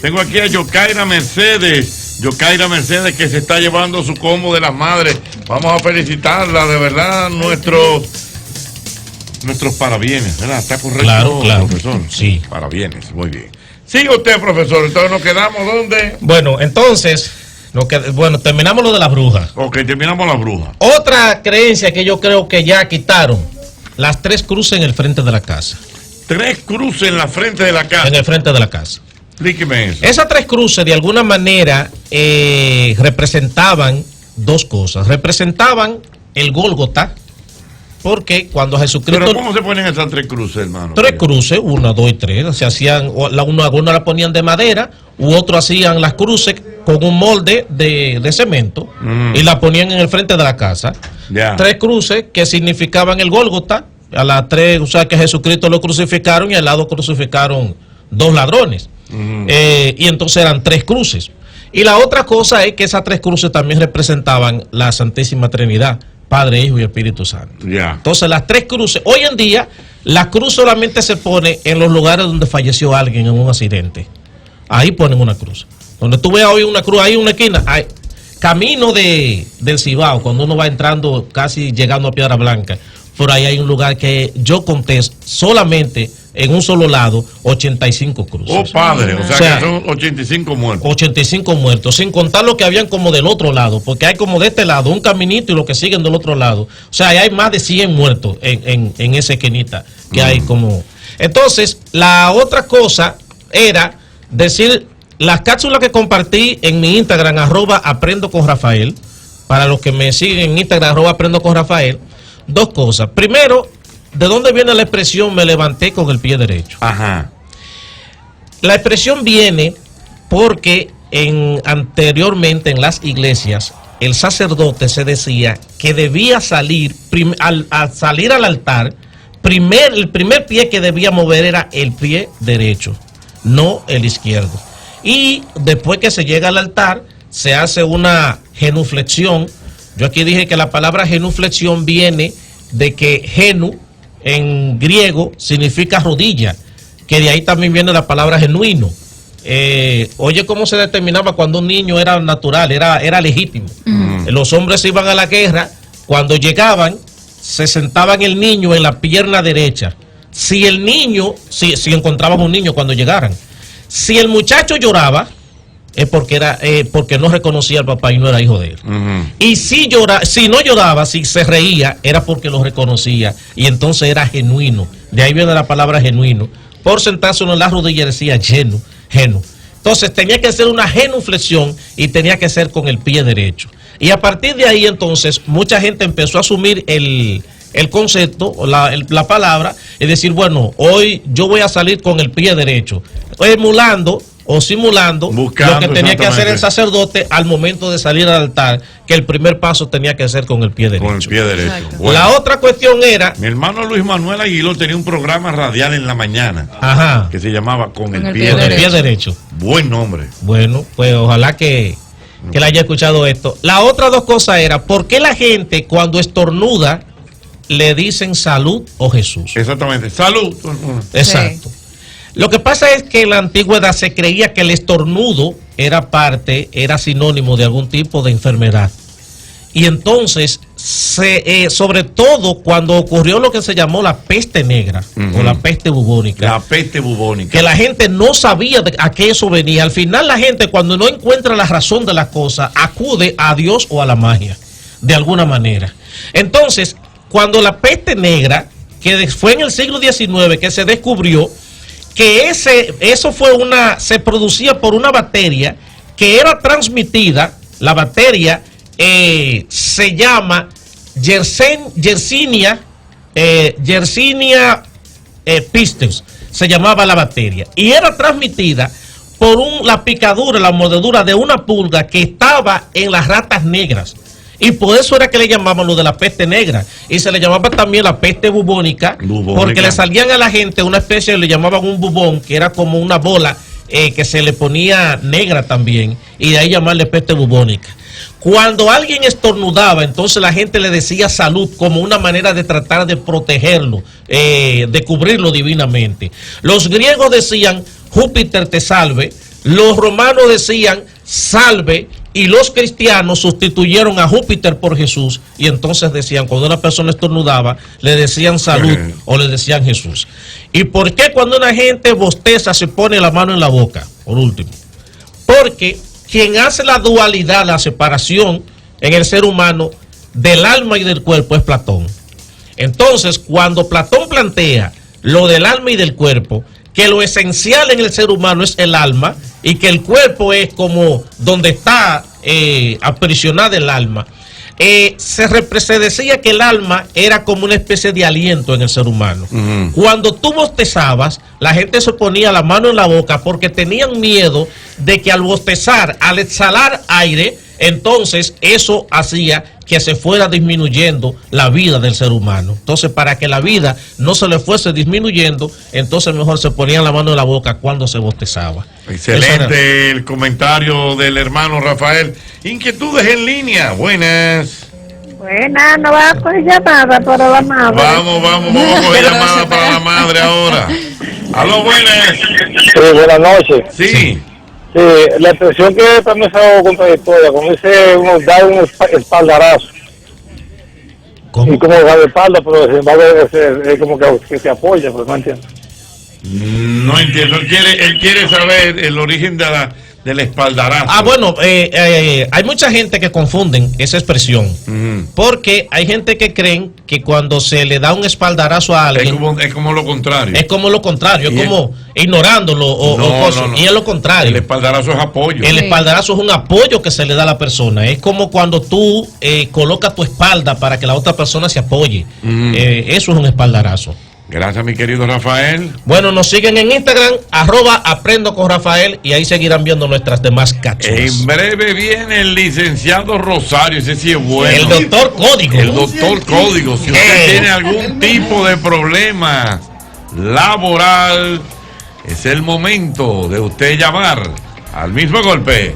Tengo aquí a Yokaira Mercedes. Yokaira Mercedes, que se está llevando su combo de las madres. Vamos a felicitarla, de verdad, nuestros parabienes, ¿verdad? ¿Está correcto, claro, profesor? Sí. Parabienes, muy bien. Sigue usted, profesor. Entonces nos quedamos, ¿dónde? Bueno, entonces, terminamos lo de las brujas. Ok, terminamos las brujas. Otra creencia que yo creo que ya quitaron, las 3 cruces en el frente de la casa. 3 cruces en la frente de la casa. En el frente de la casa. Explíqueme eso. Esas 3 cruces de alguna manera representaban 2 cosas. Representaban el Gólgota, porque cuando Jesucristo... ¿Pero cómo se ponen esas 3 cruces, hermano? 3 cruces, 1, 2 y 3. Se hacían, algunos la ponían de madera, u otros hacían las cruces con un molde de cemento y la ponían en el frente de la casa. 3 cruces que significaban el Gólgota. A las 3, o sea que Jesucristo lo crucificaron y al lado crucificaron 2 ladrones. Y entonces eran 3 cruces. Y la otra cosa es que esas 3 cruces también representaban la Santísima Trinidad, Padre, Hijo y Espíritu Santo. Entonces las 3 cruces, hoy en día la cruz solamente se pone en los lugares donde falleció alguien en un accidente. Ahí ponen una cruz. Donde tú veas hoy una cruz, ahí en una esquina, hay, camino del Cibao, cuando uno va entrando casi llegando a Piedra Blanca, por ahí hay un lugar que yo conté solamente en un solo lado 85 cruces. Oh, padre, o sea que son 85 muertos. 85 muertos, sin contar lo que habían como del otro lado, porque hay como de este lado un caminito y lo que siguen del otro lado. O sea, hay más de 100 muertos en esa esquinita que hay como... Entonces, la otra cosa era decir, las cápsulas que compartí en mi Instagram, @aprendoconrafael, para los que me siguen en Instagram, @aprendoconrafael, 2 cosas. Primero, ¿de dónde viene la expresión me levanté con el pie derecho? Ajá. La expresión viene porque anteriormente en las iglesias el sacerdote se decía que debía salir, al salir al altar, el primer pie que debía mover era el pie derecho, no el izquierdo. Y después que se llega al altar, se hace una genuflexión. Yo aquí dije que la palabra genuflexión viene de que genu en griego significa rodilla, que de ahí también viene la palabra genuino. Oye, ¿cómo se determinaba cuando un niño era natural, era legítimo? Los hombres iban a la guerra, cuando llegaban, se sentaban el niño en la pierna derecha. Si el niño, si encontraban un niño cuando llegaran, si el muchacho lloraba, es porque no reconocía al papá y no era hijo de él. Y si no lloraba, si se reía, era porque lo reconocía y entonces era genuino. De ahí viene la palabra genuino. Por sentarse uno en la rodilla decía genu. Entonces tenía que hacer una genuflexión y tenía que ser con el pie derecho. Y a partir de ahí entonces mucha gente empezó a asumir el concepto, la palabra, y decir, bueno, hoy yo voy a salir con el pie derecho, emulando o simulando lo que tenía que hacer el sacerdote al momento de salir al altar, que el primer paso tenía que ser con el pie derecho. Con el pie derecho. Bueno, la otra cuestión era... Mi hermano Luis Manuel Aguiló tenía un programa radial en la mañana. Ajá. Que se llamaba Con el pie derecho. Buen nombre. Bueno, pues ojalá que le haya escuchado esto. La otra 2 cosas era, ¿por qué la gente cuando estornuda le dicen salud o Jesús? Exactamente, salud. Exacto. Sí. Lo que pasa es que en la antigüedad se creía que el estornudo era sinónimo de algún tipo de enfermedad. Y entonces, sobre todo cuando ocurrió lo que se llamó la peste negra o la peste bubónica. La peste bubónica. Que la gente no sabía a qué eso venía. Al final la gente, cuando no encuentra la razón de las cosas, acude a Dios o a la magia, de alguna manera. Entonces, cuando la peste negra, que fue en el siglo XIX que se descubrió, que se producía por una bacteria que era transmitida. La bacteria se llama Yersinia pestis, se llamaba la bacteria, y era transmitida por la picadura, la mordedura de una pulga que estaba en las ratas negras. Y por eso era que le llamaban lo de la peste negra. Y se le llamaba también la peste bubónica, porque le salían a la gente una especie, le llamaban un bubón, que era como una bola que se le ponía negra también, y de ahí llamarle peste bubónica. Cuando alguien estornudaba, entonces la gente le decía salud como una manera de tratar de protegerlo, de cubrirlo divinamente. Los griegos decían Júpiter te salve, los romanos decían salve y los cristianos sustituyeron a Júpiter por Jesús y entonces decían, cuando una persona estornudaba, le decían salud o le decían Jesús. ¿Y por qué cuando una gente bosteza se pone la mano en la boca? Por último, porque quien hace la dualidad, la separación en el ser humano del alma y del cuerpo es Platón. Entonces, cuando Platón plantea lo del alma y del cuerpo, que lo esencial en el ser humano es el alma y que el cuerpo es como donde está aprisionada el alma, se decía que el alma era como una especie de aliento en el ser humano. Cuando tú bostezabas, la gente se ponía la mano en la boca porque tenían miedo de que al bostezar, al exhalar aire, entonces eso hacía que se fuera disminuyendo la vida del ser humano. Entonces, para que la vida no se le fuese disminuyendo, entonces mejor se ponían la mano en la boca cuando se bostezaba. Excelente el comentario del hermano Rafael. Inquietudes en línea, buenas. Buenas, no vas a coger llamada para la madre. Vamos a coger llamada para la madre ahora. Aló, buenas. Sí, buenas noches. Sí. Sí, la expresión que también es algo contradictoria, como dice, uno da un espaldarazo. ¿Cómo? Y como da de espalda, pero sin embargo es como que se apoya, pero no entiendo. No entiendo, él quiere saber el origen del espaldarazo. Bueno, hay mucha gente que confunden esa expresión, porque hay gente que creen que cuando se le da un espaldarazo a alguien es como lo contrario. es como lo contrario, es como ignorándolo o cosas. No. Y es lo contrario. El espaldarazo es apoyo. El espaldarazo es un apoyo que se le da a la persona. Es como cuando tú colocas tu espalda para que la otra persona se apoye. Eso es un espaldarazo. Gracias, mi querido Rafael. Bueno, nos siguen en Instagram, @aprendo con Rafael, y ahí seguirán viendo nuestras demás cápsulas. En breve viene el licenciado Rosario, ese sí es bueno. El doctor Código. El doctor Código. Si usted tiene algún tipo de problema laboral, es el momento de usted llamar al mismo golpe